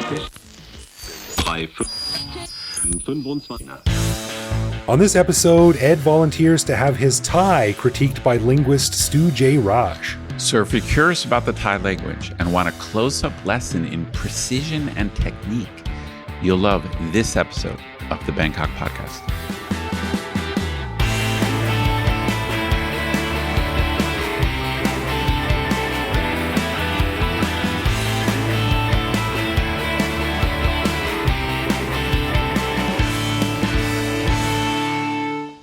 On this episode, Ed volunteers to have his Thai critiqued by linguist Stu Jay Raj. So if you're curious about the Thai language and want a close-up lesson in precision and technique, you'll love this episode of the Bangkok Podcast.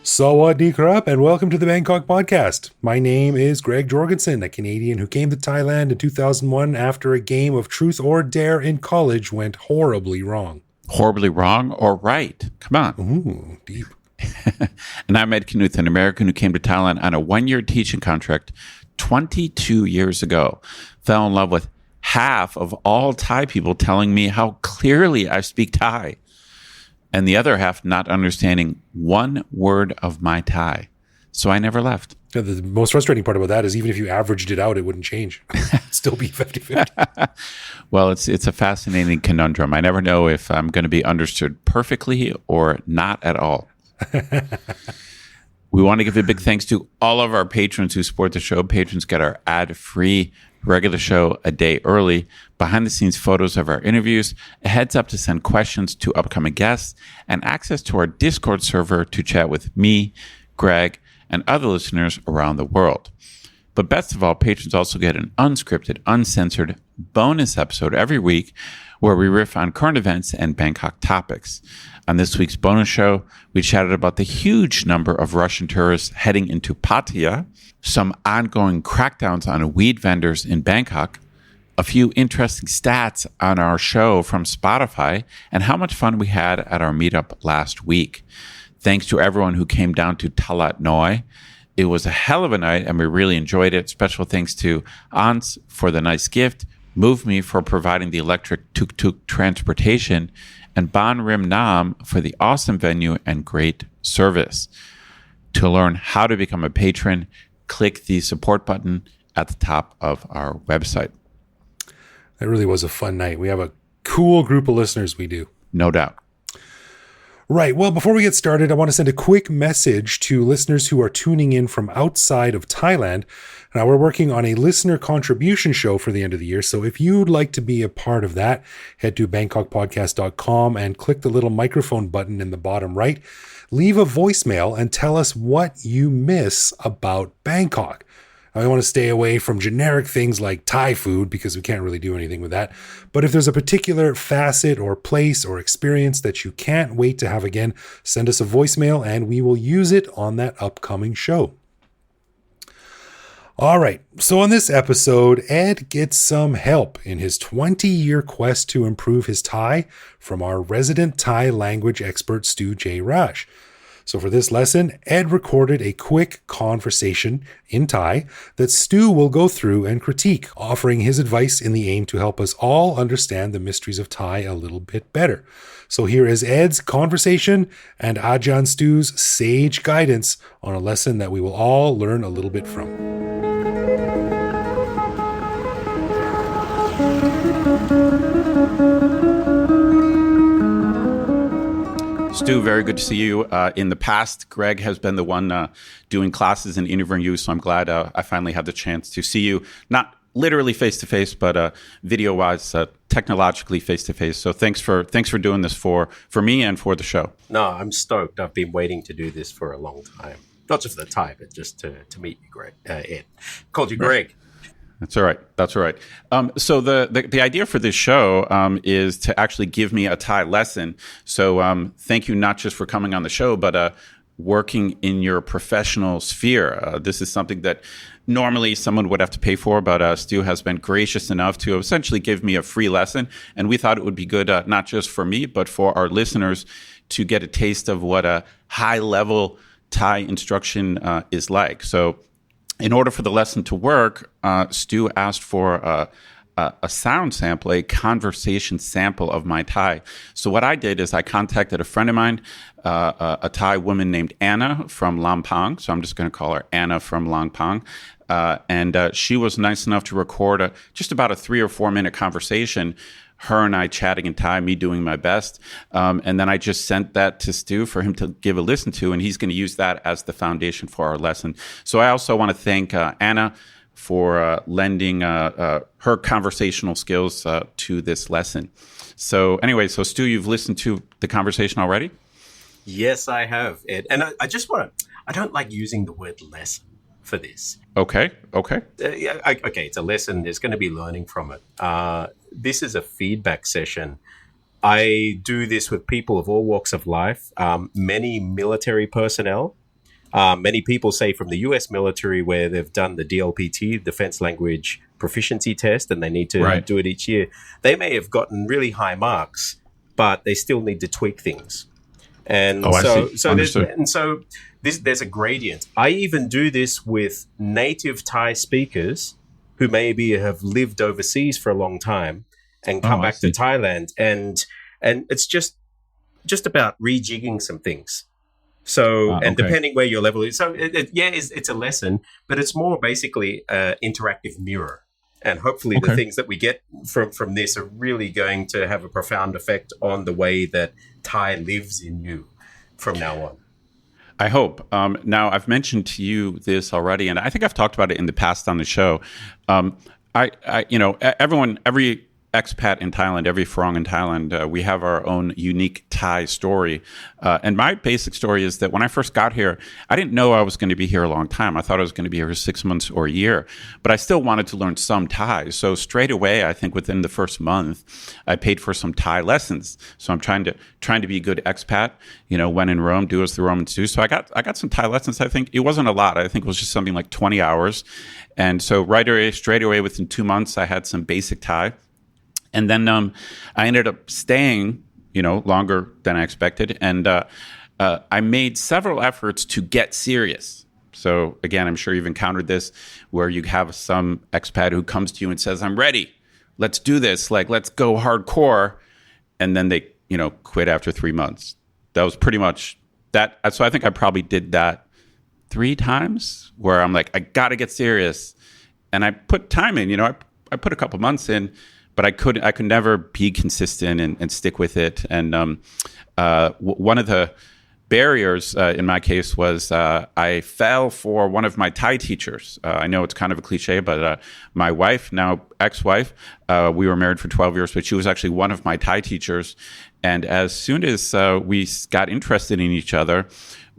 Sawadee krap, and welcome to the Bangkok Podcast. My name is Greg Jorgensen, a Canadian who came to Thailand in 2001 after a game of truth or dare in college went horribly wrong. Horribly wrong or right? Come on. Ooh, deep. And I'm Ed Knuth, an American who came to Thailand on a one-year teaching contract 22 years ago. Fell in love with half of all Thai people telling me how clearly I speak Thai, and the other half not understanding one word of my Thai. So I never left. The most frustrating part about that is even if you averaged it out, it wouldn't change. It'd still be 50-50. Well, it's a fascinating conundrum. I never know if I'm going to be understood perfectly or not at all. We want to give a big thanks to all of our patrons who support the show. Patrons get our ad-free regular show a day early, behind-the-scenes photos of our interviews, a heads up to send questions to upcoming guests, and access to our Discord server to chat with me, Greg, and other listeners around the world. But best of all, patrons also get an unscripted, uncensored bonus episode every week where we riff on current events and Bangkok topics. On this week's bonus show, we chatted about the huge number of Russian tourists heading into Pattaya, some ongoing crackdowns on weed vendors in Bangkok, a few interesting stats on our show from Spotify, and how much fun we had at our meetup last week. Thanks to everyone who came down to Talat Noi. It was a hell of a night, and we really enjoyed it. Special thanks to Ans for the nice gift, Move Me for providing the electric tuk-tuk transportation, and Ban Rim Nam for the awesome venue and great service. To learn how to become a patron, click the support button at the top of our website. That really was a fun night. We have a cool group of listeners, we do. No doubt. Right. Well, before we get started, I want to send a quick message to listeners who are tuning in from outside of Thailand. Now, we're working on a listener contribution show for the end of the year. So if you'd like to be a part of that, head to bangkokpodcast.com and click the little microphone button in the bottom right. Leave a voicemail and tell us what you miss about Bangkok. I want to stay away from generic things like Thai food because we can't really do anything with that. But if there's a particular facet or place or experience that you can't wait to have again, send us a voicemail and we will use it on that upcoming show. All right. So on this episode, Ed gets some help in his 20-year quest to improve his Thai from our resident Thai language expert, Stu Jay Raj. So for this lesson, Ed recorded a quick conversation in Thai that Stu will go through and critique, offering his advice in the aim to help us all understand the mysteries of Thai a little bit better. So here is Ed's conversation and Ajahn Stu's sage guidance on a lesson that we will all learn a little bit from. Stu, very good to see you. In the past, Greg has been the one doing classes and interviewing you, so I'm glad I finally had the chance to see you, not literally face-to-face, but video-wise, technologically face-to-face. So thanks for doing this for me and for the show. No, I'm stoked. I've been waiting to do this for a long time. Not just for the Thai, but just to meet you, Greg. Ed. Called you Greg. That's all right. That's all right. So the idea for this show is to actually give me a Thai lesson. So thank you not just for coming on the show, but working in your professional sphere. This is something that normally someone would have to pay for, but Stu has been gracious enough to essentially give me a free lesson. And we thought it would be good, not just for me, but for our listeners to get a taste of what a high-level Thai instruction is like. So in order for the lesson to work, Stu asked for a sound sample, a conversation sample of my Thai. So what I did is I contacted a friend of mine, a Thai woman named Anna from Lampang. So I'm just going to call her Anna from Lampang. And she was nice enough to record just about a 3 or 4 minute conversation. her and I chatting in Thai, me doing my best. And then I just sent that to Stu for him to give a listen to, and he's going to use that as the foundation for our lesson. So I also want to thank Anna for lending her conversational skills to this lesson. So anyway, so Stu, you've listened to the conversation already? Yes, I have, Ed. And I just want to, I don't like using the word lesson for this. Okay. Okay, it's a lesson. There's going to be learning from it. This is a feedback session. I do this with people of all walks of life, many military personnel, many people say from the US military where they've done the DLPT, Defense Language Proficiency Test, and they need to do it each year. They may have gotten really high marks, but they still need to tweak things. And there's a gradient. I even do this with native Thai speakers who maybe have lived overseas for a long time and come back to Thailand, and it's just about rejigging some things. So, and depending where your level is, so it's a lesson, but it's more basically an interactive mirror. And hopefully the things that we get from this are really going to have a profound effect on the way that Thai lives in you from now on. I hope. Now, I've mentioned to you this already, and I think I've talked about it in the past on the show. Every expat in Thailand, every Farang in Thailand, we have our own unique Thai story. And my basic story is that when I first got here, I didn't know I was going to be here a long time. I thought I was going to be here for 6 months or a year, but I still wanted to learn some Thai. So straight away, I think within the first month, I paid for some Thai lessons. So I'm trying to be a good expat, when in Rome, do as the Romans do. So I got some Thai lessons. I think it wasn't a lot. I think it was just something like 20 hours. And so straight away, within 2 months, I had some basic Thai. And then I ended up staying, longer than I expected. And I made several efforts to get serious. So again, I'm sure you've encountered this where you have some expat who comes to you and says, I'm ready. Let's do this. Like, let's go hardcore. And then they, quit after 3 months. That was pretty much that. So I think I probably did that 3 times where I'm like, I got to get serious. And I put time in, I put a couple months in. But I could never be consistent and stick with it. And one of the barriers in my case was I fell for one of my Thai teachers. I know it's kind of a cliche, but my wife, now ex-wife, we were married for 12 years, but she was actually one of my Thai teachers. And as soon as we got interested in each other,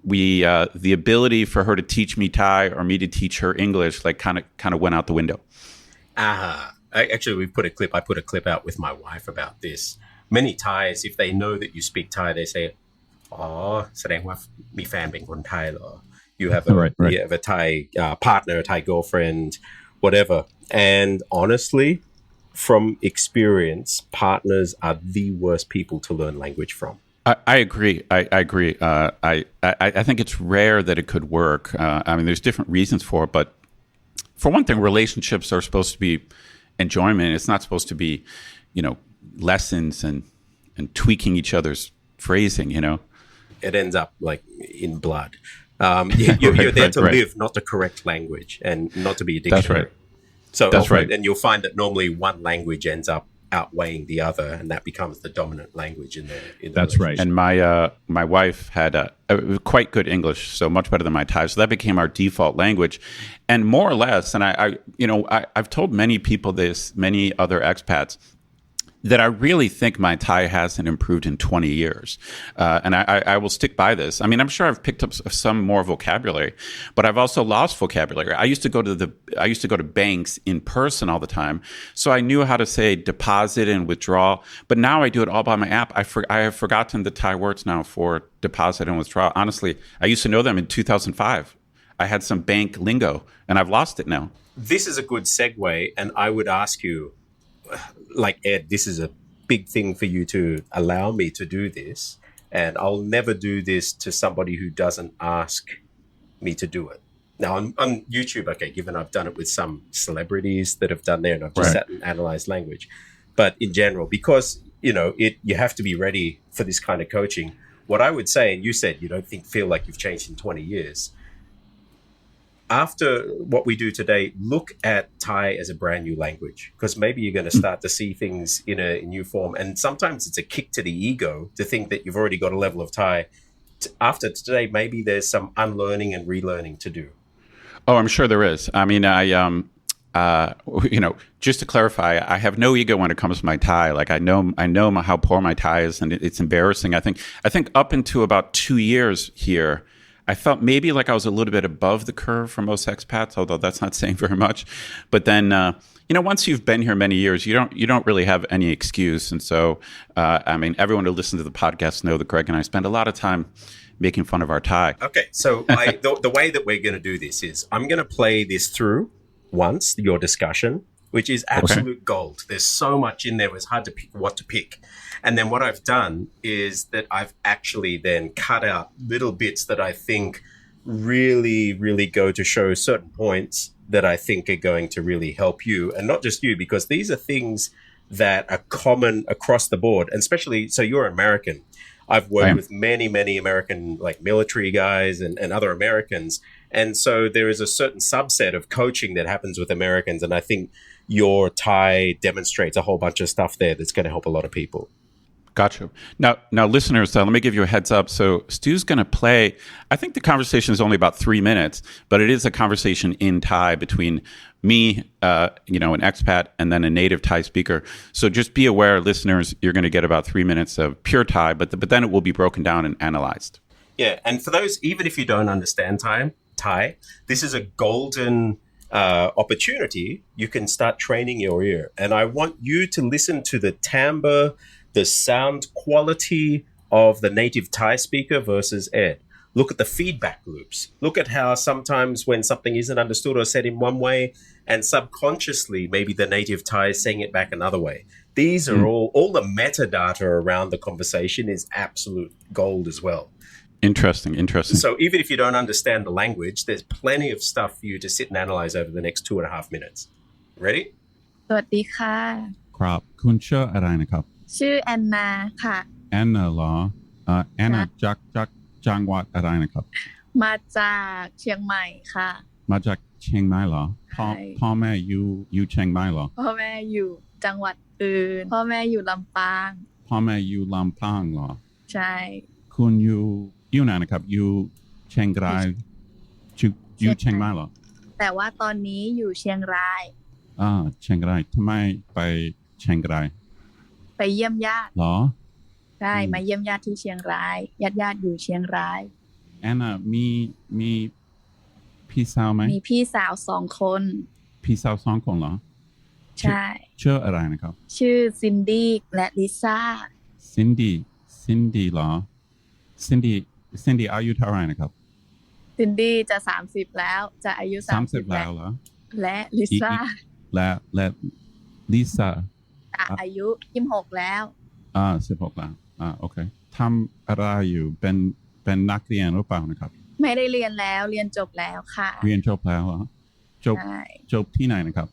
the ability for her to teach me Thai or me to teach her English, like kind of went out the window. Actually, I put a clip out with my wife about this. Many Thais, if they know that you speak Thai, they say, แสดงว่ามีแฟนเป็นคนไทยเหรอ You have a Thai partner, Thai girlfriend, whatever. And honestly, from experience, partners are the worst people to learn language from. I agree. I agree. I think it's rare that it could work. There's different reasons for it, but for one thing, relationships are supposed to be enjoyment. It's not supposed to be, lessons and tweaking each other's phrasing, It ends up like in blood. You're there to live, not to correct language and not to be a dictionary. That's right. So that's right. And you'll find that normally one language ends up outweighing the other, and that becomes the dominant language in the That's right. And my wife had quite good English, so much better than my Thai. So that became our default language, and more or less. And I've told many people this, many other expats, that I really think my Thai hasn't improved in 20 years. And I will stick by this. I'm sure I've picked up some more vocabulary, but I've also lost vocabulary. I used to go to banks in person all the time. So I knew how to say deposit and withdrawal, but now I do it all by my app. I have forgotten the Thai words now for deposit and withdrawal. Honestly, I used to know them in 2005. I had some bank lingo and I've lost it now. This is a good segue. And I would ask you, like, Ed, this is a big thing for you to allow me to do this, and I'll never do this to somebody who doesn't ask me to do it. Now, on YouTube, given I've done it with some celebrities that have done there, and I've just sat and analyzed language. But in general, because, you have to be ready for this kind of coaching. What I would say, and you said you don't feel like you've changed in 20 years. after what we do today, look at Thai as a brand new language, because maybe you're going to start to see things in a new form. And sometimes it's a kick to the ego to think that you've already got a level of Thai. After today, maybe there's some unlearning and relearning to do. Oh, I'm sure there is. I mean, just to clarify, I have no ego when it comes to my Thai. Like I know how poor my Thai is, and it's embarrassing. I think up into about 2 years here, I felt maybe like I was a little bit above the curve for most expats, although that's not saying very much. But then, once you've been here many years, you don't really have any excuse. And so, everyone who listens to the podcast know that Greg and I spend a lot of time making fun of our Thai. Okay, so the way that we're going to do this is I'm going to play this through once, your discussion, which is absolute gold. There's so much in there, it's hard to pick what to pick. And then what I've done is that I've actually then cut out little bits that I think really, really go to show certain points that I think are going to really help you. And not just you, because these are things that are common across the board. And especially, so you're American. I've worked with many, many American, like military guys and other Americans. And so there is a certain subset of coaching that happens with Americans. And I think your Thai demonstrates a whole bunch of stuff there that's going to help a lot of people. Gotcha. Now, listeners, let me give you a heads up. So Stu's going to play, I think the conversation is only about 3 minutes, but it is a conversation in Thai between me, an expat, and then a native Thai speaker. So just be aware, listeners, you're going to get about 3 minutes of pure Thai, but then it will be broken down and analyzed. Yeah. And for those, even if you don't understand Thai, this is a golden opportunity. You can start training your ear. And I want you to listen to the timbre, the sound quality of the native Thai speaker versus Ed. Look at the feedback loops. Look at how sometimes when something isn't understood or said in one way, and subconsciously, maybe the native Thai is saying it back another way. These are all the metadata around the conversation is absolute gold as well. Interesting. So even if you don't understand the language, there's plenty of stuff for you to sit and analyze over the next 2.5 minutes. Ready? สวัสดีค่ะ ครับคุณชื่ออะไรนะครับ ชื่อแอนนาค่ะ แอนนาเหรอแอนนาจากจังหวัดอะไรนะครับ มาจากเชียงใหม่ค่ะ มาจากเชียงใหม่เหรอ ใช่ พ่อแม่อยู่เชียงใหม่เหรอ พ่อแม่อยู่จังหวัดอื่น พ่อแม่อยู่ลำปาง พ่อแม่อยู่ลำปางเหรอ ใช่ คุณอยู่ไหนนะครับอยู่เชียงรายอยู่เชียงใหม่เหรอ แต่ว่าตอนนี้อยู่เชียงราย เชียงรายทำไมไปเชียงราย ไปเยี่ยมญาติ เหรอ ใช่มาเยี่ยมญาติที่เชียงรายญาติอยู่เชียงราย แอนนามีพี่สาวไหม มีพี่สาว2 คน พี่สาว2 คนเหรอ ใช่ ชื่ออะไรนะครับ ชื่อซินดี้และลิซ่า ซินดี้เหรอซินดี้อายุเท่าไหร่นะครับ ซินดี้จะ30แล้วจะอายุ30 แล้วเหรอ และลิซ่า และลิซ่า จะอายุ26แล้ว 16แล้วโอเคทำอะไรอยู่เป็นนักเรียนหรือเปล่านะครับ ไม่ได้เรียนแล้วเรียนจบแล้วค่ะ เรียนจบแล้วเหรอจบที่ไหนนะครับ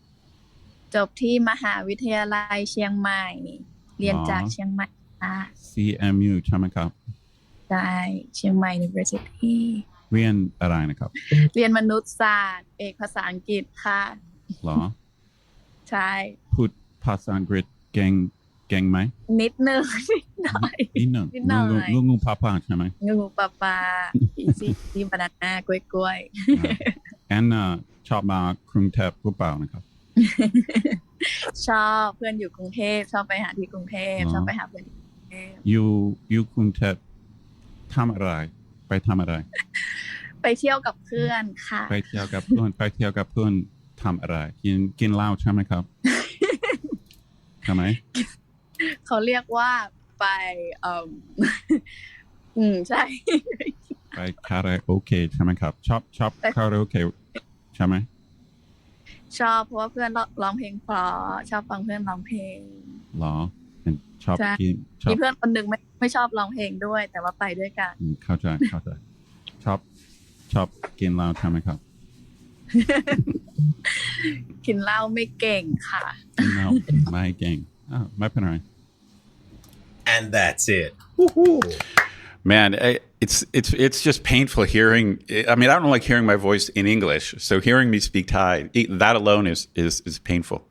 จบที่มหาวิทยาลัยเชียงใหม่เรียนจากเชียงใหม่ค่ะ CMU ใช่ไหมครับ ใช่เชียงใหม่ University เรียนอะไรนะครับ เรียนมนุษยศาสตร์เอกภาษาอังกฤษค่ะ เหรอ ใช่ พูดภาษาอังกฤษเก่งไหม นิดนึงนิดหน่อย นิดหนึ่งงูพาใช่ไหม งูปลาอีซี่ที่บานาน่ากล้วย แอนนาชอบมากรุงเทพหรือเปล่านะครับ ชอบเพื่อนอยู่กรุงเทพชอบไปหาที่กรุงเทพชอบไปหาเพื่อนที่กรุงเทพ อยู่กรุงเทพทำอะไรไปทำอะไร ไปเที่ยวกับเพื่อนค่ะ ไปเที่ยวกับเพื่อนทำอะไรกินเหล้าใช่ไหมครับ ใช่ไหม เขาเรียกว่าไปใช่ ไปคาราโอเกะใช่ไหมครับชอบคาราโอเกะใช่ไหม ชอบเพราะว่าเพื่อนร้องเพลงเพราะชอบฟังเพื่อนร้องเพลง หรอชอบกินมีเพื่อนคนหนึ่งไม่ชอบร้องเพลงด้วยแต่ว่าไปด้วยกันเข้าใจชอบกินเหล้าใช่ไหมครับ กินเหล้าไม่เก่งค่ะ กินเหล้าไม่เก่งไม่เป็นไร And that's it. Man, It's just painful hearing. I mean, I don't like hearing my voice in English, so hearing me speak Thai, that alone is painful.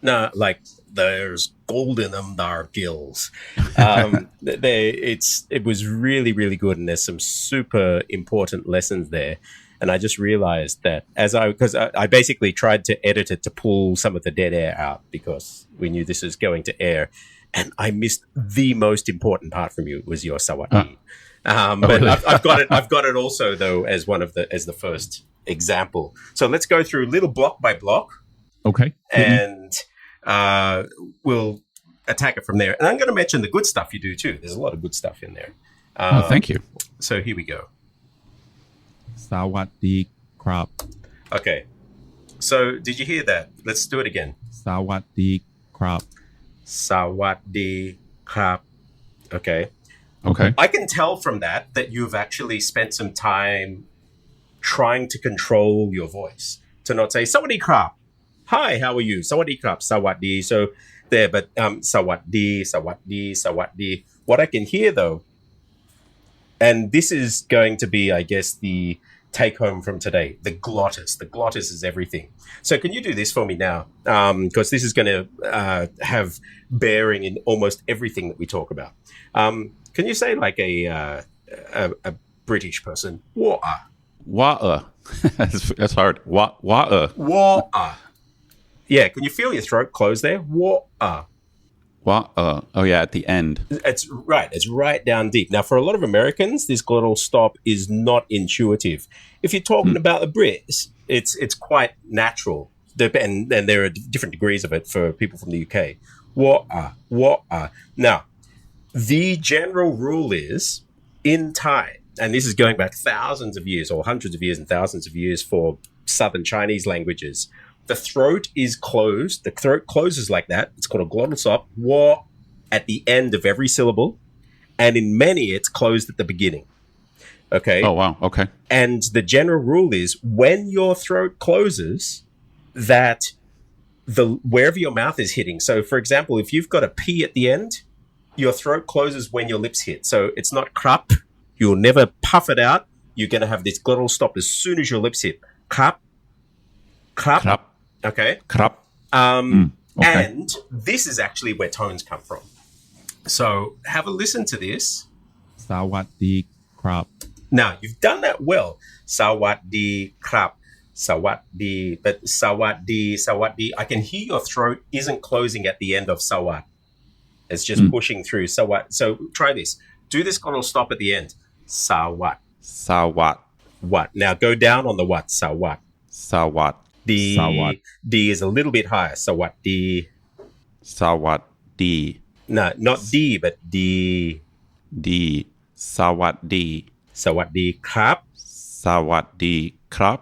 No, like there's gold in them, there gills. It was really, really good, and there's some super important lessons there. And I just realized that because I basically tried to edit it to pull some of the dead air out because we knew this was going to air, and I missed the most important part from you was your sawati. But really? I've got it also though as the first example. So let's go through little block by block. Okay. And we'll attack it from there. And I'm going to mention the good stuff you do too. There's a lot of good stuff in there. Thank you. So here we go. Sawatdee krap. Okay. So did you hear that? Let's do it again. Sawatdee krap. Sawatdee krap. Okay. Okay. I can tell from that you've actually spent some time trying to control your voice to not say sawadee krap. Hi, how are you? Sawadee krap, sawadee. So there, but sawadee, sawadee, sawadee. What I can hear though, and this is going to be, I guess, the take home from today, the glottis. The glottis is everything. So can you do this for me now? Because this is going to have bearing in almost everything that we talk about. Can you say like a British person? Wa'a. Wa'a. That's hard. Wa'a. Wa'a. Yeah, can you feel your throat close there? Wa'a. Wa'a. Oh yeah, at the end. It's right. It's right down deep. Now, for a lot of Americans, this glottal stop is not intuitive. If you're talking about the Brits, it's quite natural. And there are different degrees of it for people from the UK. Wa'a. Wa'a. Now, the general rule is in Thai, and this is going back thousands of years or hundreds of years and thousands of years for Southern Chinese languages, the throat is closed. The throat closes like that. It's called a glottal stop. Wa at the end of every syllable. And in many, it's closed at the beginning. Okay? Oh, wow. Okay. And the general rule is when your throat closes, that wherever your mouth is hitting. So, for example, if you've got a P at the end, your throat closes when your lips hit. So it's not krap. You'll never puff it out. You're going to have this glottal stop as soon as your lips hit. Krap. Krap. Krap. Okay. Krap. Okay. Okay. And this is actually where tones come from. So have a listen to this. Sawatdee krap. Now, you've done that well. Sawadee krap. Sawadee. But sawadee. I can hear your throat isn't closing at the end of sawat. It's just pushing through. Sawat. So try this. Do this glottal stop at the end. Sawat. Sawat. What? Now go down on the what. Sawat. Sawat. D. Sawat. D is a little bit higher. Sawat. D. Sawat. D. No, not D, but D. D. Sawat. D. Sawat. D. Krap. Sawat. D. Krap.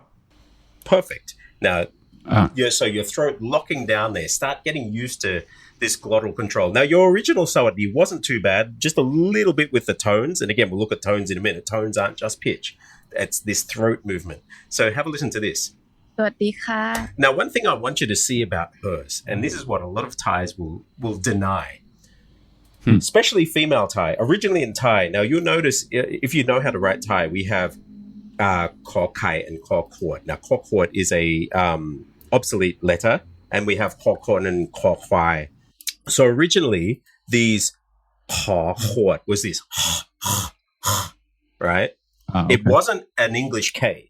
Perfect. Now, so your throat locking down there. Start getting used to this glottal control. Now, your original sawadee wasn't too bad, just a little bit with the tones. And again, we'll look at tones in a minute. Tones aren't just pitch. It's this throat movement. So have a listen to this. สวัสดีค่ะ Now, one thing I want you to see about hers, and this is what a lot of Thais will deny, especially female Thai, originally in Thai. Now, you'll notice, if you know how to write Thai, we have kor kai and kor kwat. Now, kor kwat is a obsolete letter, and we have kor kon and kor kwai. So originally, these kor kwat was this, right? Okay. It wasn't an English K.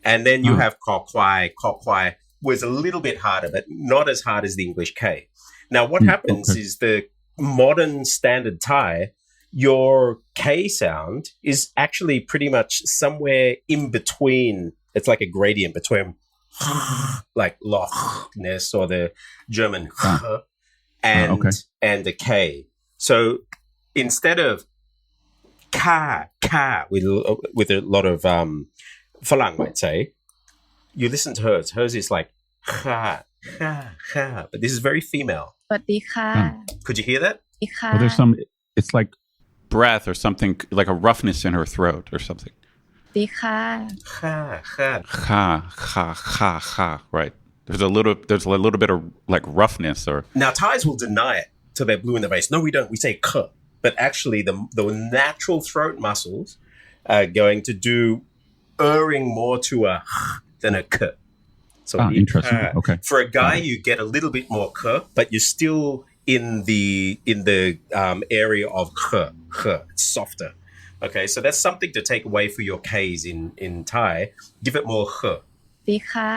And then you have kor kwai. Kor kwai was a little bit harder, but not as hard as the English K. Now, what happens is the modern standard Thai, your K sound is actually pretty much somewhere in between. It's like a gradient between like Lochness or the German and the K. So instead of ka with a lot of Falang might say, you listen to hers. Hers is like ha, ha, ha. But this is very female. สวัสดีค่ะ Could you hear that? สวัสดีค่ะ Well, there's some. It's like Breath or something, like a roughness in her throat or something. สวัสดีค่ะ Ha, ha. Ha, ha, ha, ha. Right. There's a little bit of like roughness or. Now, Thais will deny it till they're blue in the face. No, we don't. We say k. but actually the natural throat muscles are going to do erring more to a than a k. So interesting. Okay. For a guy, you get a little bit more k, but you're still in the area of k. It's softer. Okay, so that's something to take away for your K's in Thai. Give it more k. ดีค่ะ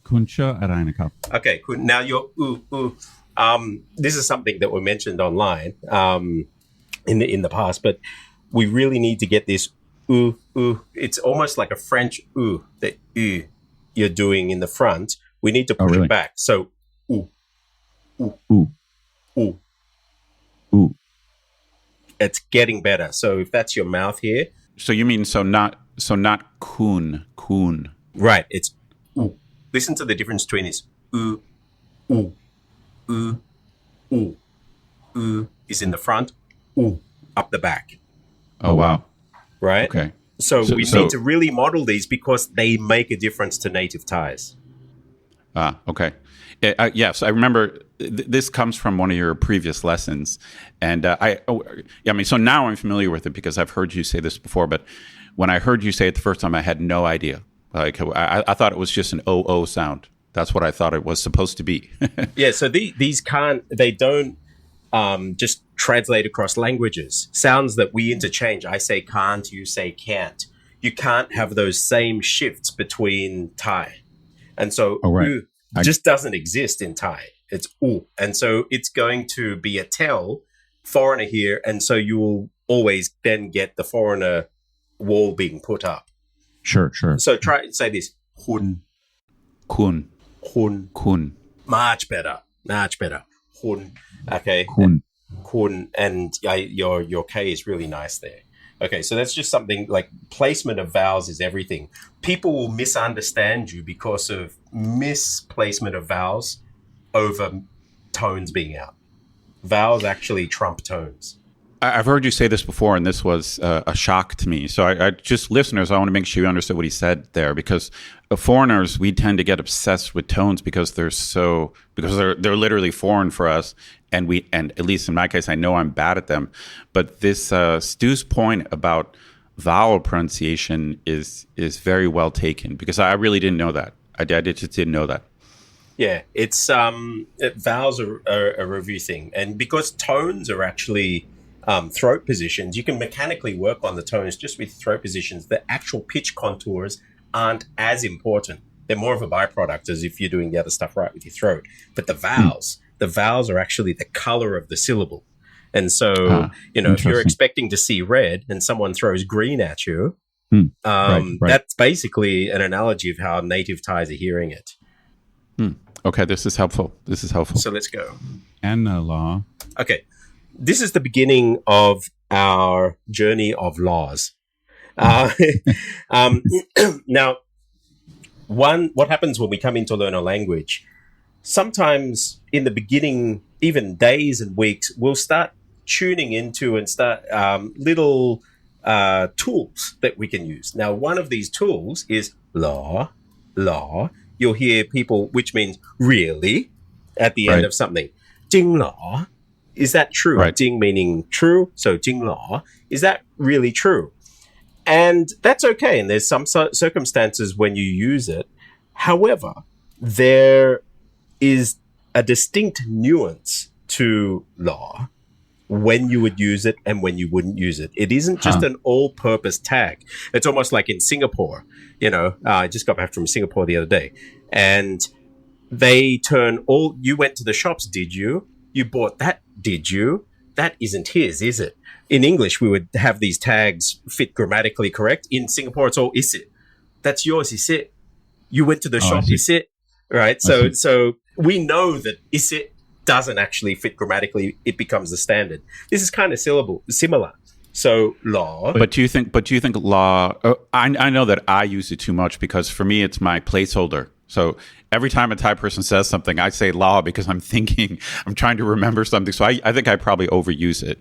คุณชื่ออะไรนะครับ Okay, cool. Now your this is something that we mentioned online in the past, but we really need to get this It's almost like a French that you're doing in the front. We need to push it back. So ooh. It's getting better. So if that's your mouth here, So you mean not coon. right? It's listen to the difference between this is in the front, up the back. Oh wow. Right? Okay. So we need to really model these because they make a difference to native Thais. Okay. Yes, I remember this comes from one of your previous lessons. And so now I'm familiar with it because I've heard you say this before. But when I heard you say it the first time, I had no idea. Like I thought it was just an O sound. That's what I thought it was supposed to be. Yeah, so they don't just translate across languages. Sounds that we interchange. I say can't, you say can't. You can't have those same shifts between Thai. And so just doesn't exist in Thai. It's and so it's going to be a tell foreigner here, and so you will always then get the foreigner wall being put up. Sure. So try say this. Kun. Much better. Kun. Okay. Kun. And your K is really nice there. Okay, so that's just something like placement of vowels is everything. People will misunderstand you because of misplacement of vowels over tones being out. Vowels actually trump tones. I've heard you say this before, and this was a shock to me. So I just listeners, I want to make sure you understood what he said there, because foreigners, we tend to get obsessed with tones because they're literally foreign for us, and at least in my case, I know I'm bad at them. But this Stu's point about vowel pronunciation is very well taken, because I really didn't know that. I just didn't know that. Yeah, it's vowels are a review thing, and because tones are actually throat positions, you can mechanically work on the tones just with throat positions. The actual pitch contours aren't as important. They're more of a byproduct as if you're doing the other stuff right with your throat. But the vowels are actually the color of the syllable. And so, if you're expecting to see red and someone throws green at you, right. That's basically an analogy of how native Thais are hearing it. Okay, this is helpful. So let's go. And law. Okay. This is the beginning of our journey of laws. Now, what happens when we come in to learn a language? Sometimes in the beginning, even days and weeks, we'll start tuning into and start little tools that we can use. Now, one of these tools is law. You'll hear people, which means really, at the end of something. จริงเหรอ? Is that true? Right. จริง meaning true. So จริงเหรอ? Is that really true? And that's okay. And there's some circumstances when you use it. However, there is a distinct nuance to law when you would use it and when you wouldn't use it. It isn't just an all-purpose tag. It's almost like in Singapore. I just got back from Singapore the other day, and they turn you went to the shops, did you? You bought that, did you? That isn't his, is it? In English, we would have these tags fit grammatically correct. In Singapore, it's all is it. That's yours, is it? You went to the shop, is it? Right? So we know that is it doesn't actually fit grammatically. It becomes the standard. This is kind of similar. So law. But do you think law? I know that I use it too much because for me it's my placeholder. So every time a Thai person says something, I say law because I'm trying to remember something. So I think I probably overuse it.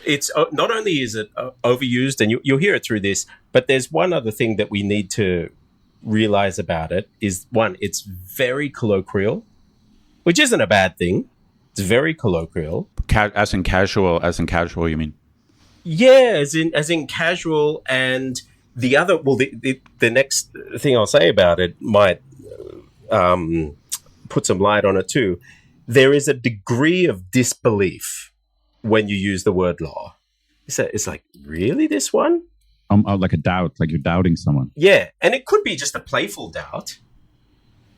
It's not only is it overused, and you'll hear it through this, but there's one other thing that we need to realize about it is one, it's very colloquial, which isn't a bad thing. It's very colloquial. As in casual, you mean? Yeah, as in casual. And the other, well, the next thing I'll say about it might put some light on it too. There is a degree of disbelief when you use the word law. It's like, really, this one? Like a doubt, like you're doubting someone. Yeah, and it could be just a playful doubt,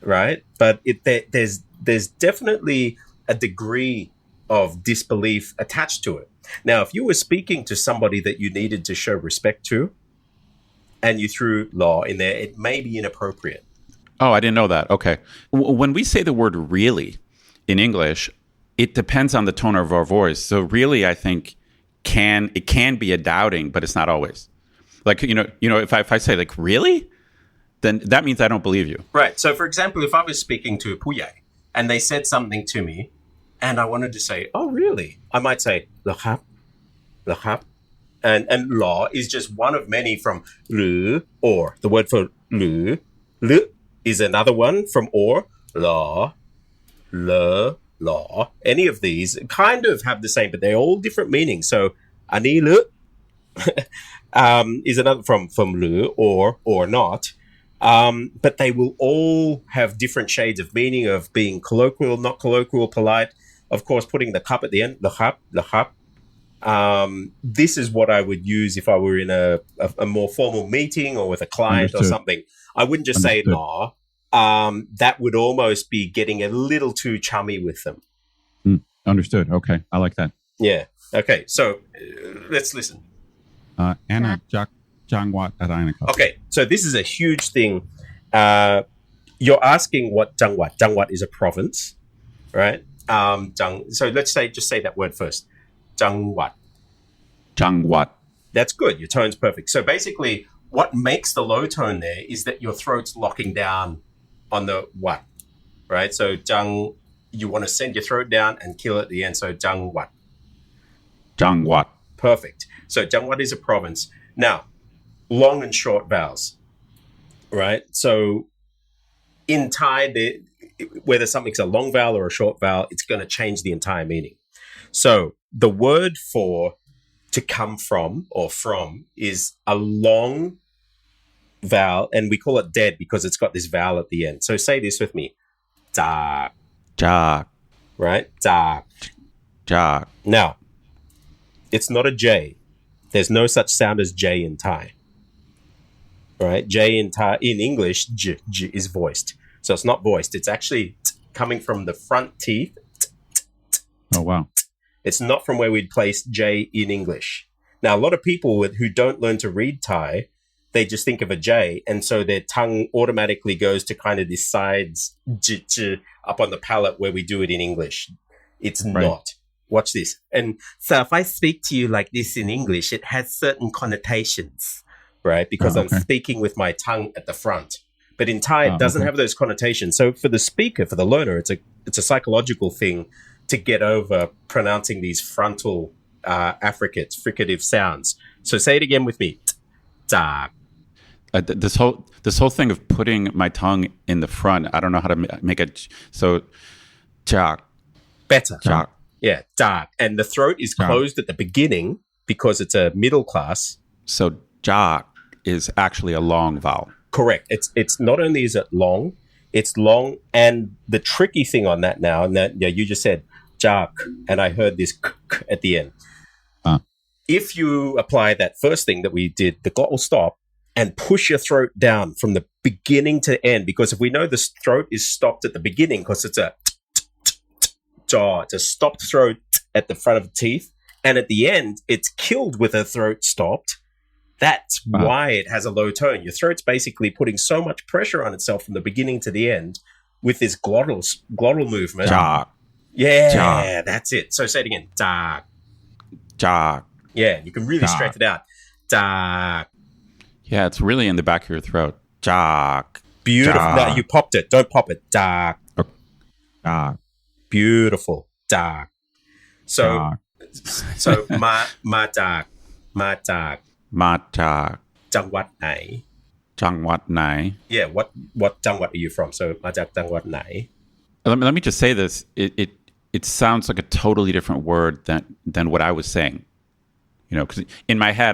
right? But there's definitely a degree of disbelief attached to it. Now, if you were speaking to somebody that you needed to show respect to, and you threw law in there, it may be inappropriate. Oh, I didn't know that. Okay. When we say the word really in English, it depends on the tone of our voice. So really, I think it can be a doubting, but it's not always. Like, if I say like, really? Then that means I don't believe you. Right. So, for example, if I was speaking to a Puyai and they said something to me and I wanted to say, oh, really? I might say, "Lahap, lahap." And law is just one of many from lu, or. The word for lu is another one from or. Law, le, law. Any of these kind of have the same, but they're all different meanings. So, ani lu is another from lu, or not. But they will all have different shades of meaning of being colloquial, not colloquial, polite. Of course, putting the cup at the end, lahap. This is what I would use if I were in a more formal meeting or with a client or something. I wouldn't just say law. That would almost be getting a little too chummy with them. Understood. Okay. I like that. Yeah. Okay. So let's listen. Anna, Jangwat Arainakop. Okay. So this is a huge thing. You're asking what Jangwat. Jangwat is a province, right? So let's just say that word first. Jangwat. Jangwat. That's good. Your tone's perfect. So basically, what makes the low tone there is that your throat's locking down on the wat, right? So jang, you want to send your throat down and kill at the end. So Jangwat. Jangwat. Perfect. So Jangwat is a province. Now, long and short vowels, right? So in Thai, whether something's a long vowel or a short vowel, it's going to change the entire meaning. So the word for to come from or from is a long vowel, and we call it dead because it's got this vowel at the end. So say this with me. Ja. Ja. Right? Ja. Ja. Now, it's not a J. There's no such sound as J in Thai. Right? J in Thai, in English, J is voiced. So it's not voiced. It's actually coming from the front teeth. Oh, wow. It's not from where we'd place J in English. Now, a lot of people who don't learn to read Thai, they just think of a J, and so their tongue automatically goes to kind of this sides j up on the palate where we do it in English. It's not. Watch this. And so if I speak to you like this in English, it has certain connotations, right? Because I'm speaking with my tongue at the front. But in Thai, it doesn't have those connotations. So for the speaker, for the learner, it's a psychological thing to get over pronouncing these frontal fricative sounds. So say it again with me. Ja. This whole thing of putting my tongue in the front, I don't know how to make it. So, ja. Better. Ja. Yeah, ja. And the throat is closed at the beginning because it's a middle class. So ja is actually a long vowel. Correct. It's not only is it long, it's long, and the tricky thing on that now, and that you just said ja, and I heard this k at the end. If you apply that first thing that we did, the glottal stop, and push your throat down from the beginning to end, because if we know the throat is stopped at the beginning, because it's a jaw, it's a stopped throat at the front of the teeth, and at the end, it's killed with a throat stopped. That's why it has a low tone. Your throat's basically putting so much pressure on itself from the beginning to the end with this glottal movement. Ja. Yeah, Ja. that's it. So say it again. Ja. Ja. Yeah, you can really stretch it out. Ja. Yeah, it's really in the back of your throat. Ja. Beautiful. Ja. No, you popped it. Don't pop it. Ja. Ja. Beautiful. Ja. So maจาก มาจาก จังหวัดไหน จังหวัดไหน Yeah, what จังหวัด are you from? So มาจากจังหวัดไหน Let me just say this. it sounds like a totally different word than what I was saying. You know, because in my head,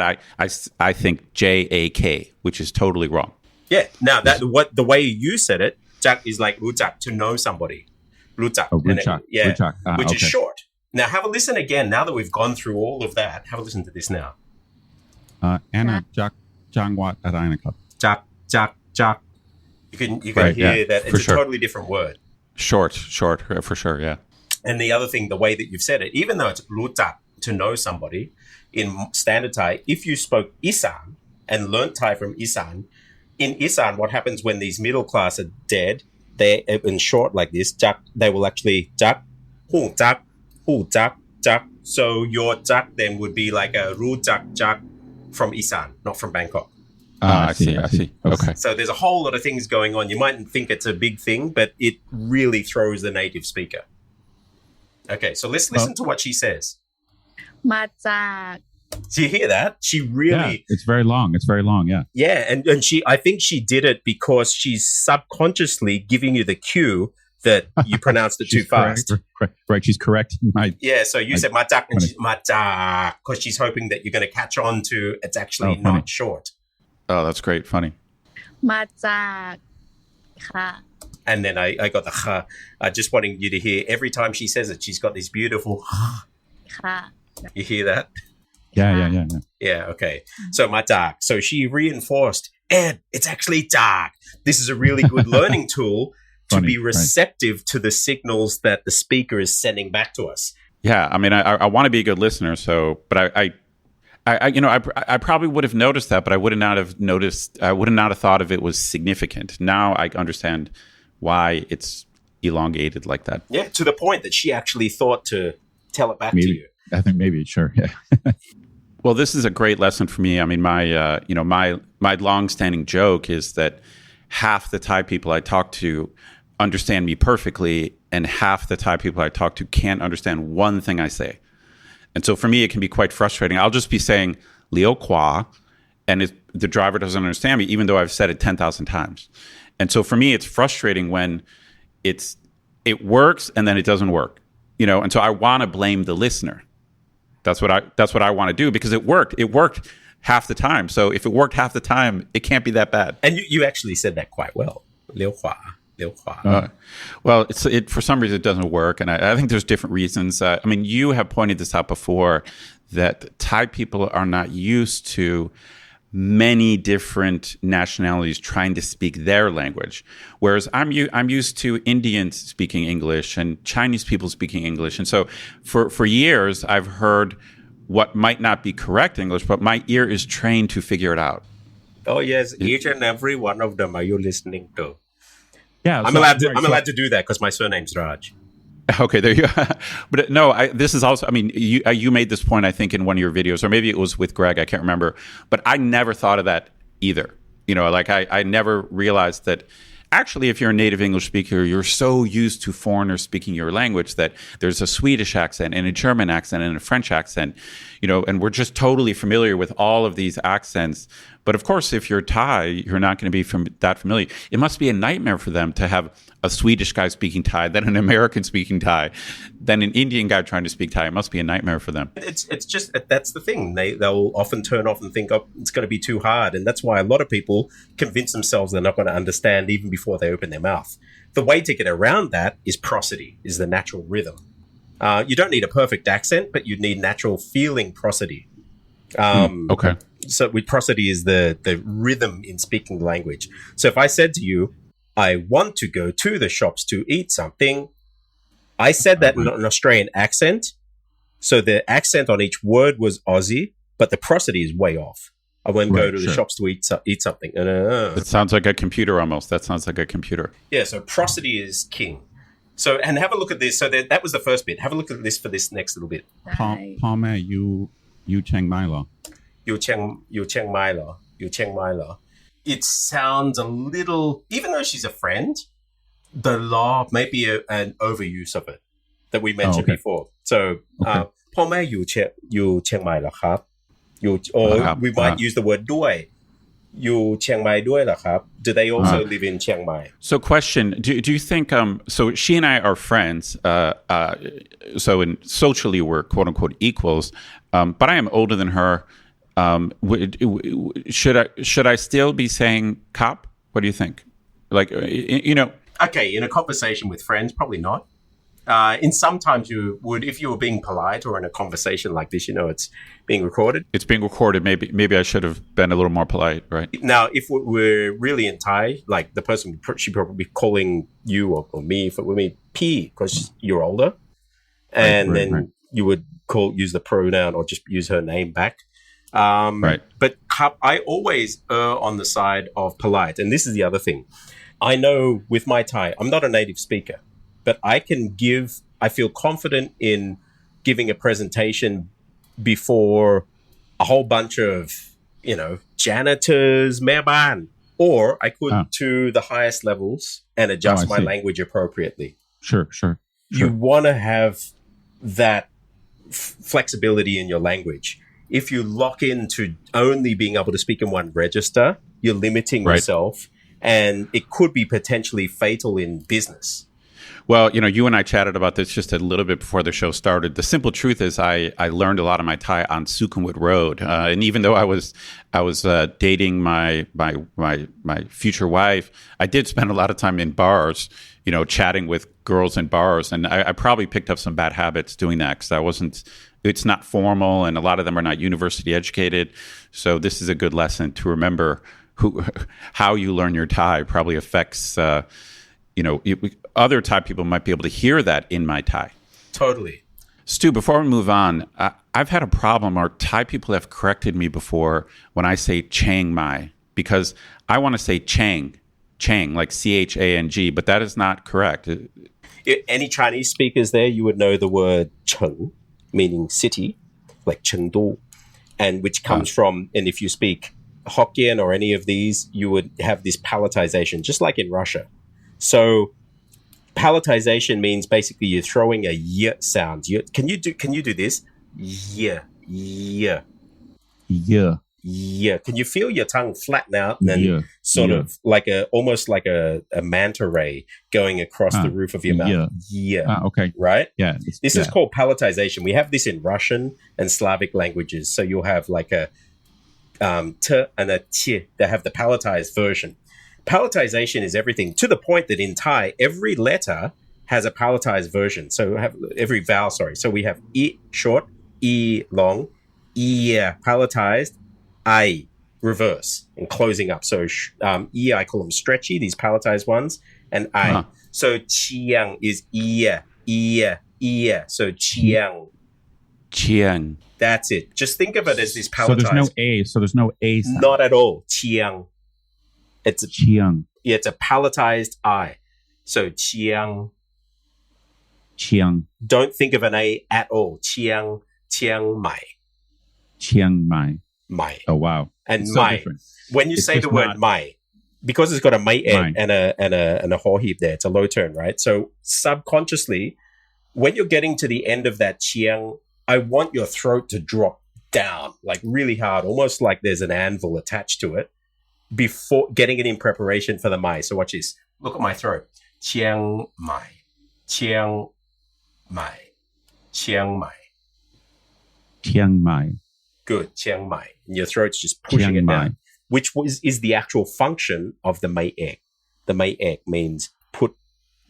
I think JAK, which is totally wrong. Yeah. Now the way you said it, jak is like รู้จัก to know somebody. รู้จัก. Oh, รู้จัก. รู้จัก. Which is Okay. short. Now have a listen again. Now that we've gone through all of that, have a listen to this now. Anna จังหวัดอะไรนะครับ? Jak. You can Right, hear yeah, that it's for a sure. totally different word. Short, for sure, yeah. And the other thing, the way that you've said it, even though it's รู้จัก to know somebody, in standard Thai, if you spoke Isan and learnt Thai from Isan, in Isan, what happens when these middle class are dead, they're in short like this, jak, they will actually jak, hu jak. So your jak then would be like a รู้จัก jak from Isan, not from Bangkok. I see. Okay. So there's a whole lot of things going on. You mightn't think it's a big thing, but it really throws the native speaker. Okay, so let's listen to what she says. มาจาก Do you hear that? She really... Yeah, it's very long. Yeah. Yeah, and I think she did it because she's subconsciously giving you the cue that you pronounced it too fast. Right, she's correcting my... Yeah, so you said มาจาก and she's มาจาก because she's hoping that you're going to catch on to it's actually not short. Oh, that's great. Funny. มาจากค่ะ And then I got the ha. Just wanting you to hear every time she says it, she's got this beautiful ha. ค่ะ You hear that? Yeah. Yeah, okay. So my dark. So she reinforced, Ed, it's actually dark. This is a really good learning tool to be receptive to the signals that the speaker is sending back to us. Yeah, I mean, I want to be a good listener, but I probably would have noticed that, but I would not have thought of it was significant. Now I understand why it's elongated like that. Yeah, to the point that she actually thought to tell it back to you. I think maybe, sure, yeah. Well, this is a great lesson for me. I mean, my long-standing joke is that half the Thai people I talk to understand me perfectly, and half the Thai people I talk to can't understand one thing I say. And so for me, it can be quite frustrating. I'll just be saying "liu kwa," and the driver doesn't understand me, even though I've said it 10,000 times. And so for me, it's frustrating when it works and then it doesn't work. You know, and so I want to blame the listener. That's what I want to do because it worked. It worked half the time. So if it worked half the time, it can't be that bad. And you actually said that quite well. เลี้ยวขวา Well, for some reason it doesn't work, and I think there's different reasons. I mean, you have pointed this out before that Thai people are not used to many different nationalities trying to speak their language, whereas I'm used to Indians speaking English and Chinese people speaking English, and so for years I've heard what might not be correct English, but my ear is trained to figure it out. Oh yes, each and every one of them are you listening to? Yeah, I'm allowed to do that because my surname's Raj. Okay, there you go. But no, this is also, I mean, you made this point, I think, in one of your videos, or maybe it was with Greg, I can't remember. But I never thought of that either. You know, like I never realized that actually, if you're a native English speaker, you're so used to foreigners speaking your language that there's a Swedish accent and a German accent and a French accent, you know, and we're just totally familiar with all of these accents. But of course, if you're Thai, you're not going to be that familiar. It must be a nightmare for them to have a Swedish guy speaking Thai, then an American speaking Thai, then an Indian guy trying to speak Thai. It must be a nightmare for them. It's just, that's the thing. They'll often turn off and think, oh, it's going to be too hard. And that's why a lot of people convince themselves they're not going to understand even before they open their mouth. The way to get around that is prosody, is the natural rhythm. You don't need a perfect accent, but you need natural feeling prosody. Okay. So with prosody is the rhythm in speaking the language. So if I said to you, I want to go to the shops to eat something, I said that in an Australian accent. So the accent on each word was Aussie, but the prosody is way off. I won't go to the shops to eat something. It sounds like a computer almost. That sounds like a computer. Yeah, so prosody is king. So, and have a look at this. So that was the first bit. Have a look at this for this next little bit. พ่อแม่อยู่เชียงใหม่เหรอ? อยู่เชียงใหม่เหรอ? It sounds a little, even though she's a friend, the law may be an overuse of it that we mentioned before. So, พ่อแม่อยู่เชียงใหม่เหรอครับ? Or we might use the word ด้วย อยู่เชียงใหม่ด้วยเหรอครับ Do they also live in เชียงใหม่ So question, do you think, so she and I are friends, so in socially we're quote unquote equals, but I am older than her. Should I still be saying cop? What do you think? Like, you know. Okay, in a conversation with friends, probably not. In sometimes you would, if you were being polite or in a conversation like this, you know, it's being recorded. It's being recorded. Maybe I should have been a little more polite, right? Now, if we're really in Thai, like the person should probably be calling you or me, if it were me, P, because you're older. And then you would use the pronoun or just use her name back. Right. But I always err on the side of polite. And this is the other thing. I know with my Thai, I'm not a native speaker, but I feel confident in giving a presentation before a whole bunch of, you know, janitors, mailman, or I could to the highest levels and adjust my language appropriately. Sure. You want to have that flexibility in your language. If you lock into only being able to speak in one register, you're limiting yourself, and it could be potentially fatal in business. Well, you know, you and I chatted about this just a little bit before the show started. The simple truth is I learned a lot of my Thai on Sukhumvit Road. And even though I was dating my future wife, I did spend a lot of time in bars, you know, chatting with girls in bars. And I probably picked up some bad habits doing that because it's not formal and a lot of them are not university educated. So this is a good lesson to remember how you learn your Thai probably affects, you know, other Thai people might be able to hear that in my Thai. Totally. Stu, before we move on, I've had a problem, or Thai people have corrected me before when I say Chiang Mai, because I want to say Chang, like Chang, but that is not correct. Any Chinese speakers there, you would know the word Cheng, meaning city, like Chengdu, and which comes from, and if you speak Hokkien or any of these, you would have this palatization, just like in Russia. So palatization means basically you're throwing a y sound. Can you do this? Yeah. Can you feel your tongue flatten out and then sort of like almost like a manta ray going across the roof of your mouth? Yeah. Okay. Right? Yeah. This is called palatization. We have this in Russian and Slavic languages. So you'll have like a t and a t that have the palatized version. Palatization is everything, to the point that in Thai, every letter has a palatized version. So every vowel, So we have I short, E long, E palatized, I reverse and closing up. So E, I call them stretchy, these palatized ones, and I. So Chiang is So Chiang. That's it. Just think of it as this palatized. So there's no A sound. Not at all. Chiang. It's Chiang. Yeah, it's a palatized I. So Chiang. Don't think of an A at all. Chiang Mai. Chiang Mai. Mai. Oh wow. And it's Mai. So when you say the word Mai, because it's got a Mai egg and a hoheeb there, it's a low tone, right? So subconsciously, when you're getting to the end of that Chiang, I want your throat to drop down, like really hard, almost like there's an anvil attached to it, before getting it in preparation for the Mai. So watch this. Look at my throat. Chiang Mai. Chiang Mai. Chiang Mai. Chiang Mai. Good. Chiang Mai. And your throat's just pushing it down, which is the actual function of the Mai egg. The Mai egg means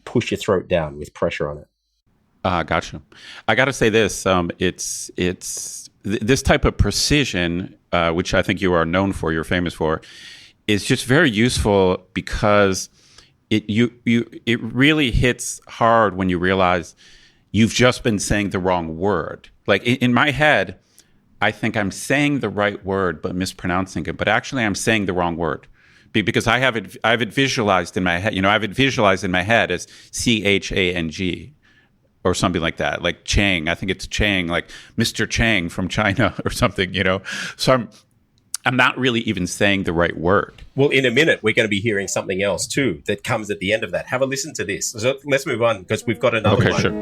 push your throat down with pressure on it. Gotcha. I got to say this. It's this type of precision, which I think you are known for, you're famous for, is just very useful because it really hits hard when you realize you've just been saying the wrong word. Like in my head, I think I'm saying the right word but mispronouncing it, but actually I'm saying the wrong word because I have it visualized in my head. You know, I have it visualized in my head as Chang or something like that, like Chang. I think it's Chang, like Mr. Chang from China or something. You know, so I'm not really even saying the right word. Well, in a minute, we're going to be hearing something else too that comes at the end of that. Have a listen to this. So let's move on because we've got another one. Sure.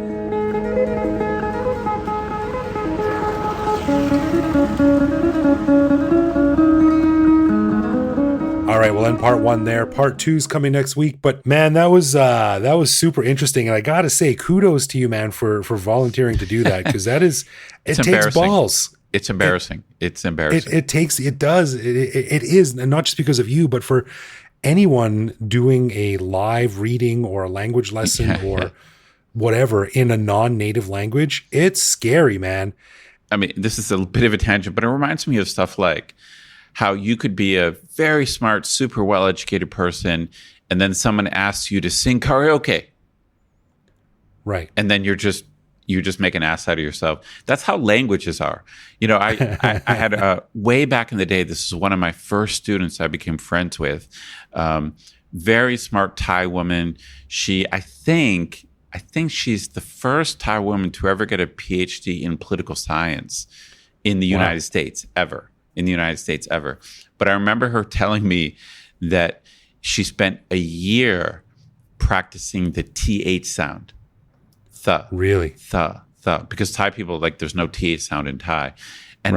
right, we'll end part 1 there. Part 2's coming next week. But man, that was super interesting. And I gotta say, kudos to you, man, for volunteering to do that, because that is it takes balls. It's embarrassing. It's embarrassing. It is, and not just because of you, but for anyone doing a live reading or a language lesson or whatever in a non-native language. It's scary, man. I mean, this is a bit of a tangent, but it reminds me of stuff like how you could be a very smart, super well-educated person, and then someone asks you to sing karaoke. Right. And then you just make an ass out of yourself. That's how languages are. You know, I had way back in the day, this is one of my first students I became friends with. Very smart Thai woman. I think she's the first Thai woman to ever get a PhD in political science in the United States ever. But I remember her telling me that she spent a year practicing the TH sound. Th. Really? Th. Because Thai people, like, there's no TH sound in Thai. And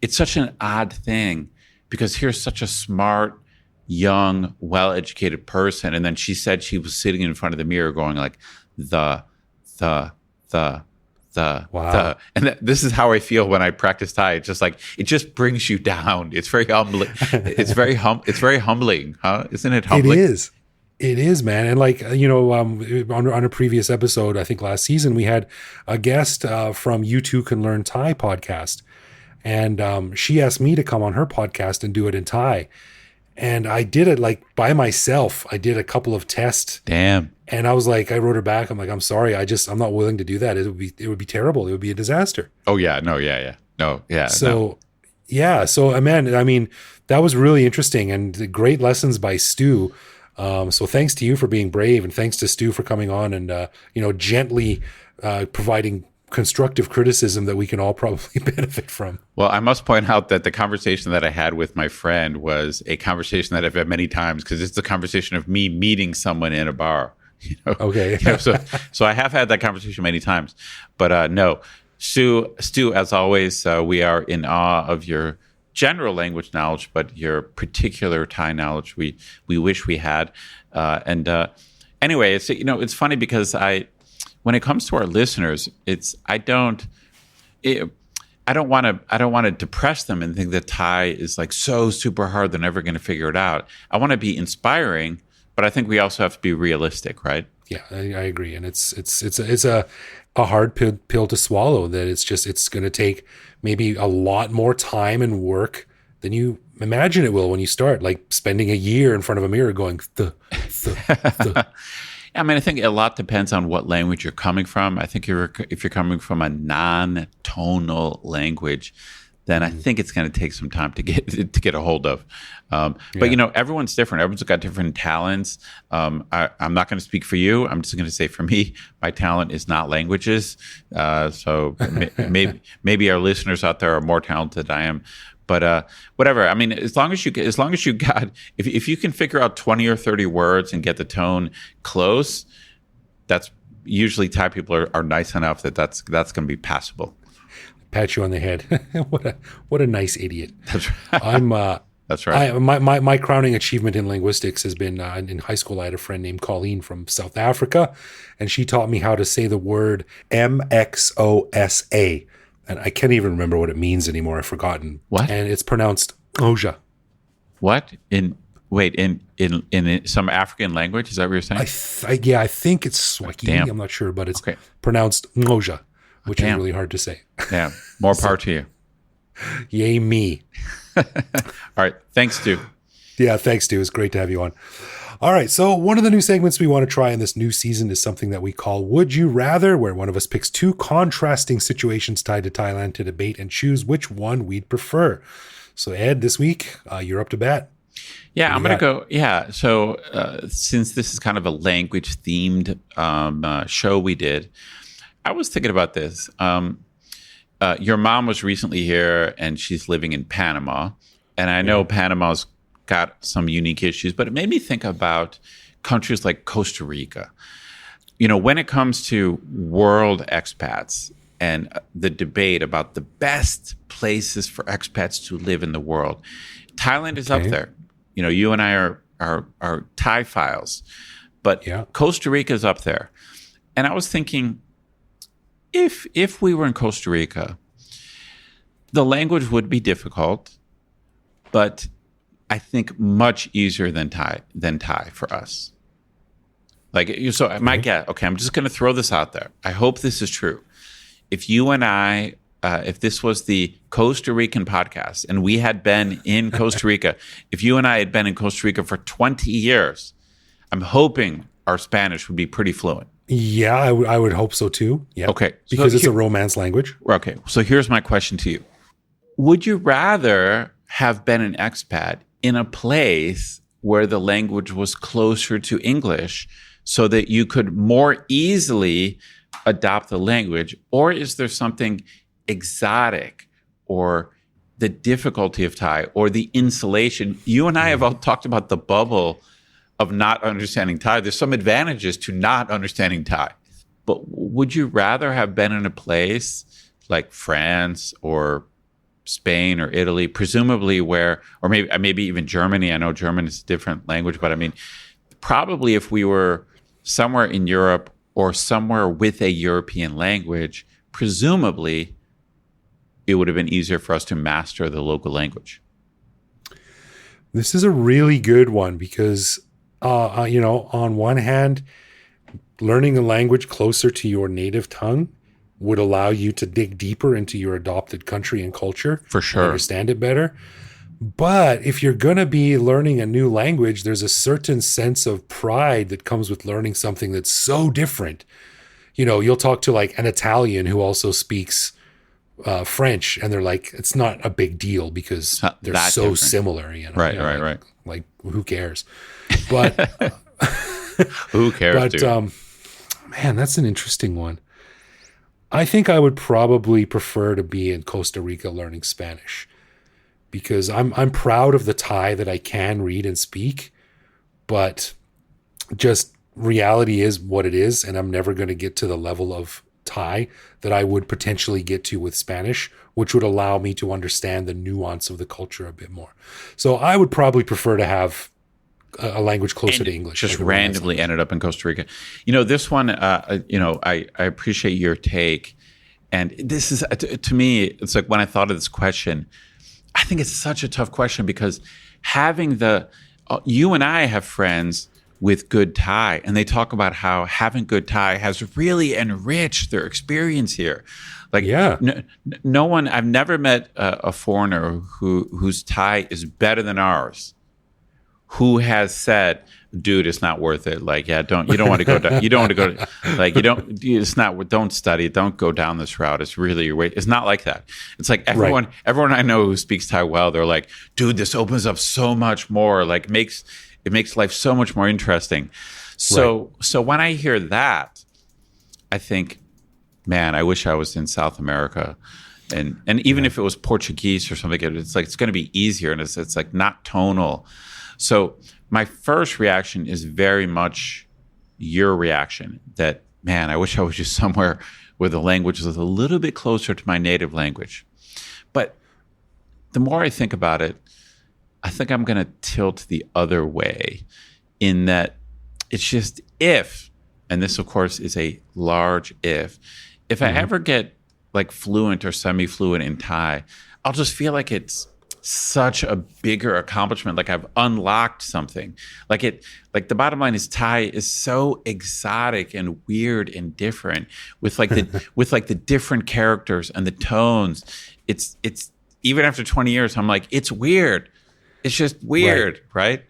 it's such an odd thing, because here's such a smart, young, well-educated person. And then she said she was sitting in front of the mirror going like, the. Wow. And this is how I feel when I practice Thai. It's just like, it just brings you down. It's very humbling. It's very humbling, huh? Isn't it humbling? It is, man. And like, you know, on a previous episode, I think last season, we had a guest from You Too Can Learn Thai podcast. And she asked me to come on her podcast and do it in Thai. And I did it like by myself. I did a couple of tests. Damn. And I was like, I wrote her back. I'm like, I'm sorry. I'm not willing to do that. It would be terrible. It would be a disaster. Oh yeah. No. Yeah. No. Yeah. So, So, man, I mean, that was really interesting and great lessons by Stu. So thanks to you for being brave, and thanks to Stu for coming on and, gently providing constructive criticism that we can all probably benefit from. Well, I must point out that the conversation that I had with my friend was a conversation that I've had many times, because it's the conversation of me meeting someone in a bar. Okay. So I have had that conversation many times. But no, Stu, as always, we are in awe of your general language knowledge, but your particular Thai knowledge we wish we had. Anyway, it's funny because when it comes to our listeners, I don't want to depress them and think that Thai is like so super hard they're never going to figure it out. I want to be inspiring, but I think we also have to be realistic, right? Yeah, I agree, and it's a hard pill to swallow. That it's going to take maybe a lot more time and work than you imagine it will when you start. Like spending a year in front of a mirror going the. I mean, I think a lot depends on what language you're coming from. I think if you're coming from a non-tonal language, then I think it's going to take some time to get a hold of. But everyone's different. Everyone's got different talents. I'm not going to speak for you. I'm just going to say for me, my talent is not languages. So maybe our listeners out there are more talented than I am. But whatever. I mean, as long as you got, if you can figure out 20 or 30 words and get the tone close, that's usually Thai people are nice enough that's going to be passable. Pat you on the head. What a nice idiot. That's right. That's right. My crowning achievement in linguistics has been in high school. I had a friend named Colleen from South Africa, and she taught me how to say the word MXOSA. And I can't even remember what it means anymore. I've forgotten. What? And it's pronounced Oja. What? In some African language? Is that what you're saying? I think it's Swahili. I'm not sure, but it's pronounced Oja, which is really hard to say. Yeah. More power to you. Yay me. All right. Thanks, Stu. Yeah, thanks, Stu. It's great to have you on. All right, so one of the new segments we want to try in this new season is something that we call Would You Rather, where one of us picks two contrasting situations tied to Thailand to debate and choose which one we'd prefer. So, Ed, this week, you're up to bat. Yeah, I'm going to go. Yeah, so since this is kind of a language-themed show we did, I was thinking about this. Your mom was recently here, and she's living in Panama. And I know Panama's got some unique issues, but it made me think about countries like Costa Rica. When it comes to world expats and the debate about the best places for expats to live in the world, Thailand is up there. you and I are Thai files, but Costa Rica's up there. And I was thinking, if we were in Costa Rica, the language would be difficult, but I think much easier than Thai for us. Like, so I might get, okay, I'm just going to throw this out there. I hope this is true. If you and I, if this was the Costa Rican podcast and we had been in Costa Rica, if you and I had been in Costa Rica for 20 years, I'm hoping our Spanish would be pretty fluent. Yeah, I would hope so too. Yeah. Okay. Because it's a Romance language. Okay. So here's my question to you. Would you rather have been an expat in a place where the language was closer to English so that you could more easily adopt the language? Or is there something exotic or the difficulty of Thai or the insulation? You and I have all talked about the bubble of not understanding Thai. There's some advantages to not understanding Thai. But would you rather have been in a place like France or Spain or Italy, presumably where, or maybe even Germany? I know German is a different language, but I mean, probably if we were somewhere in Europe or somewhere with a European language, presumably it would have been easier for us to master the local language. This is a really good one because, on one hand, learning a language closer to your native tongue would allow you to dig deeper into your adopted country and culture. For sure. Understand it better. But if you're going to be learning a new language, there's a certain sense of pride that comes with learning something that's so different. You'll talk to like an Italian who also speaks French, and they're like, it's not a big deal because they're so different. Similar. Right. Like, who cares? But who cares? Dude? Man, that's an interesting one. I think I would probably prefer to be in Costa Rica learning Spanish because I'm proud of the Thai that I can read and speak, but just reality is what it is, and I'm never going to get to the level of Thai that I would potentially get to with Spanish, which would allow me to understand the nuance of the culture a bit more. So I would probably prefer to have a language closer to English. Just randomly ended up in Costa Rica. This one, I appreciate your take. And this is, to me, it's like when I thought of this question, I think it's such a tough question because having you and I have friends with good Thai, and they talk about how having good Thai has really enriched their experience here. Like, no one, I've never met a foreigner whose Thai is better than ours, who has said, dude, it's not worth it. Like, you don't want to go down, don't study, don't go down this route. It's really your way. It's not like that. It's like everyone I know who speaks Thai well, they're like, dude, this opens up so much more. Like, it makes life so much more interesting. So when I hear that, I think, man, I wish I was in South America. And even if it was Portuguese or something, it's like, it's going to be easier. And it's like not tonal. So my first reaction is very much your reaction that, man, I wish I was just somewhere where the language was a little bit closer to my native language. But the more I think about it, I think I'm going to tilt the other way in that it's just if, and this, of course, is a large if I ever get like fluent or semi-fluent in Thai, I'll just feel like it's such a bigger accomplishment. Like I've unlocked something. Like the bottom line is Thai is so exotic and weird and different with like the different characters and the tones. It's even after 20 years, I'm like, it's weird. It's just weird, right?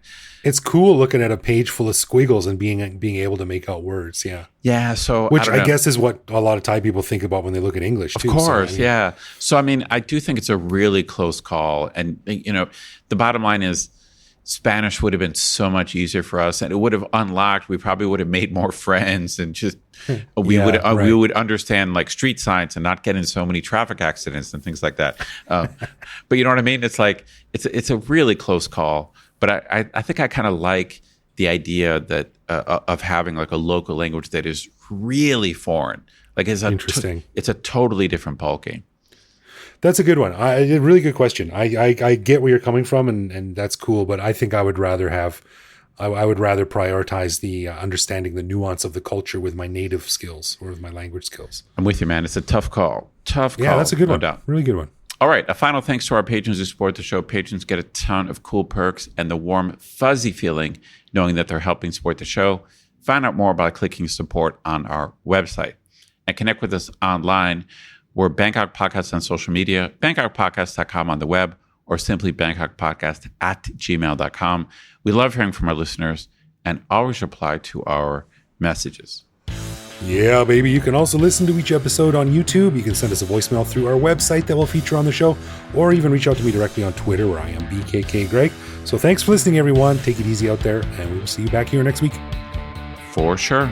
It's cool looking at a page full of squiggles and being able to make out words. Yeah. Yeah. So which I guess is what a lot of Thai people think about when they look at English too. Of course. Yeah. So, I mean, I do think it's a really close call. And, the bottom line is Spanish would have been so much easier for us and it would have unlocked, we probably would have made more friends and just, we would understand like street signs and not get in so many traffic accidents and things like that. But you know what I mean? It's like, it's a really close call. But I think I kind of like the idea that of having like a local language that is really foreign. Like it's interesting. It's a totally different ballgame. That's a good one. A really good question. I get where you're coming from, and that's cool. But I think I would rather prioritize the understanding the nuance of the culture with my native skills or with my language skills. I'm with you, man. It's a tough call. Yeah, that's a good one. No doubt. Really good one. All right. A final thanks to our patrons who support the show. Patrons get a ton of cool perks and the warm, fuzzy feeling knowing that they're helping support the show. Find out more by clicking support on our website. And connect with us online. We're Bangkok Podcast on social media, bangkokpodcast.com on the web, or simply bangkokpodcast@gmail.com. We love hearing from our listeners and always reply to our messages. Yeah, baby. You can also listen to each episode on YouTube. You can send us a voicemail through our website that will feature on the show, or even reach out to me directly on Twitter, where I am BKK Greg. So thanks for listening, everyone. Take it easy out there, and we will see you back here next week. For sure.